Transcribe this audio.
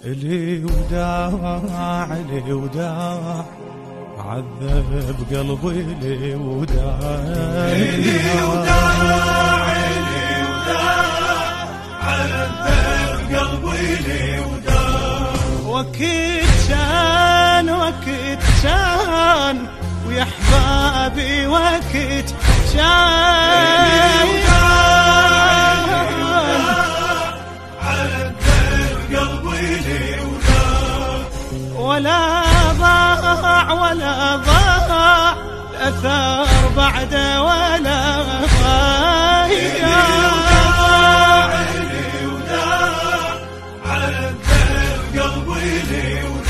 لي وداع لي وداع عذب قلبي لي وداع لي وداع لي وداع عذب قلبي لي وداع. وقت كان ويا احبابي وقت كان ولا ضاع الأثر بعده ولا ضاع. لي وداع عذب قلبي لي وداع.